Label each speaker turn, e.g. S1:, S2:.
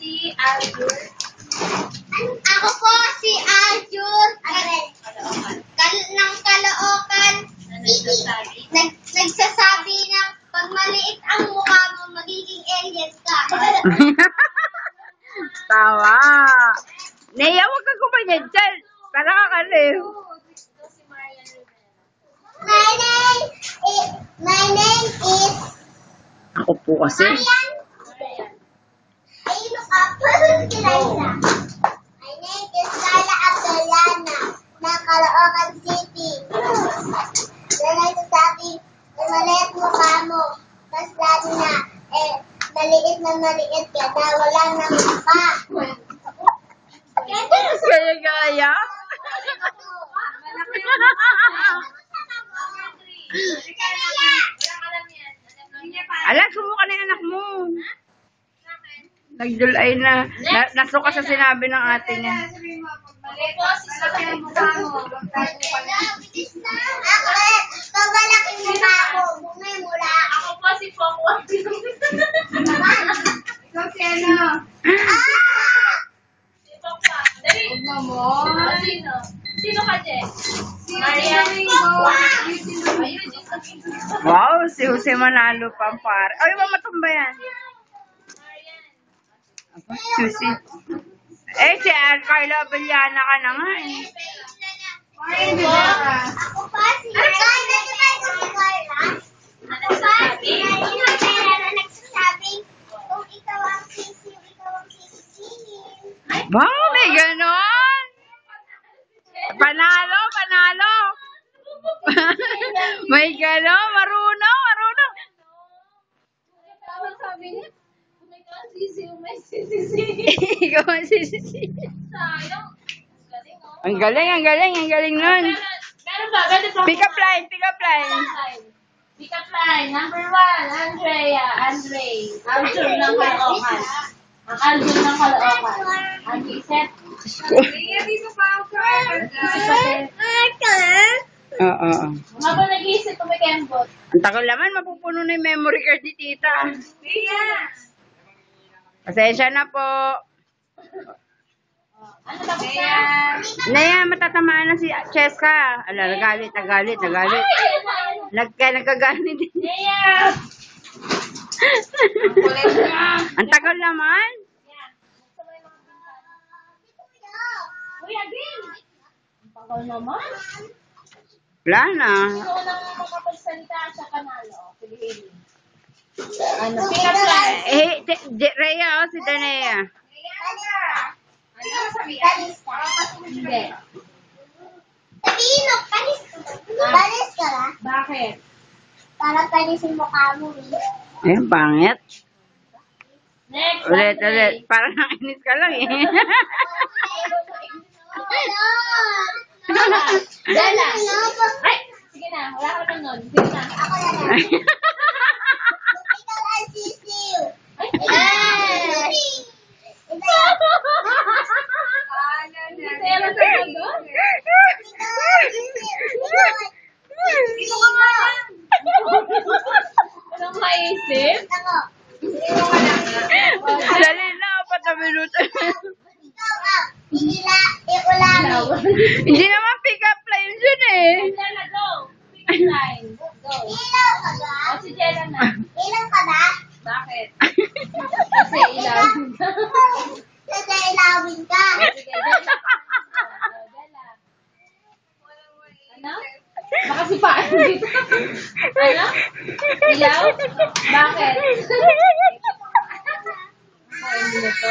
S1: si Aljur.
S2: Ako po si Aljur. Ng Caloocan. Nagsasabi na pag maliit ang mukha mo, magiging alien ka.
S3: Tawa. Nea, huwag ka kumanyad dyan. Para kakaliw.
S2: My name is
S3: Ako po kasi.
S2: Marian. Ay, look up. Liza. My name is Carla Abdoliana ng Caloocan City. Yan ay sasabi, maliit mukha mo. Mas lalo na, maliit na maliit ka na wala nang mukha.
S3: Gaya-gaya. Ala, sumuka na yung anak mo. Nagdulay na. Nasuka sa sinabi ng ate niya.
S1: Mali po, sisakay ang mukha mo.
S2: Pag malaking mukha mo, bumay mula.
S1: Ako po si Pokwa.
S2: Ikaw si ano?
S1: Si Pokwa. Dali. Sino? Sino ka, Je? Marian. Ayun,
S3: Wow, si Jose Manalo pa pare. Ay, mamatumba yan. Susi. Eh, si Carla Abellana ka na nga eh.
S2: Ako pa si Carla. Ako pa si Carla na nagsasabi, kung ikaw ang sisiw, ikaw ang sisisihin.
S3: Wow, may ganon. Panalo, panalo. May ganon, marunong.
S1: Tawag sabi niya, kung ikaw ang sisiw, may sisisi.
S3: Ikaw ang sisisi.
S1: Sayang. Galing, oh.
S3: Ang galing nun.
S1: Meron ba? Pwede pa.
S3: Pick up line.
S1: Pick up line. Number 1, Andrea. Aljur ng Caloocan. Ang Aljur ng Caloocan. Ang iset.
S3: Oo.
S1: Habang nag-iisip, kumikembot.
S3: Ang tagal naman, mapupuno na yung memory card ni tita. Pasensya na po.
S1: Ano ba gusto?
S3: Naya, matatamaan na si Cheska. Ala, nagalit. Nagkagalit.
S1: Nea!
S3: Ang tagal naman.
S1: Kuya Bin! Ang tagal naman.
S3: Wala na.
S1: Ikaw nang makapagsalita sa kanalo. Pilihin. Ano? Pick up line.
S3: Rhea, si Danea.
S1: Ano sabi? Hindi.
S2: Sabihin mo, panis ka ba?
S1: Bakit?
S2: Para panis yung mukha mo.
S3: Ayun, pangit.
S1: Next.
S3: Ulit. Parang nakinis ka lang eh.
S1: Dala. Ay! Sige na. Wala ka na nun. Sige na.
S2: Ako na lang. Ikaw ang sisiw.
S1: Ay! Saya na sa mundo? Anong maisip?
S3: Dali na, 4 na minuto.
S2: Iulamin.
S3: Hindi naman pick up lines yun eh.
S1: Jella, go! Pick line. Go.
S2: Ilaw ka ba?
S1: O si Jella na.
S2: Ilaw ka ba?
S1: Bakit? Kasi ilaw.
S2: Kasi ilawin ka.
S1: Sige, Jella. Jella. Ano? Baka si Paan dito. Ano? Ilaw? Bakit? Ay, hindi na to.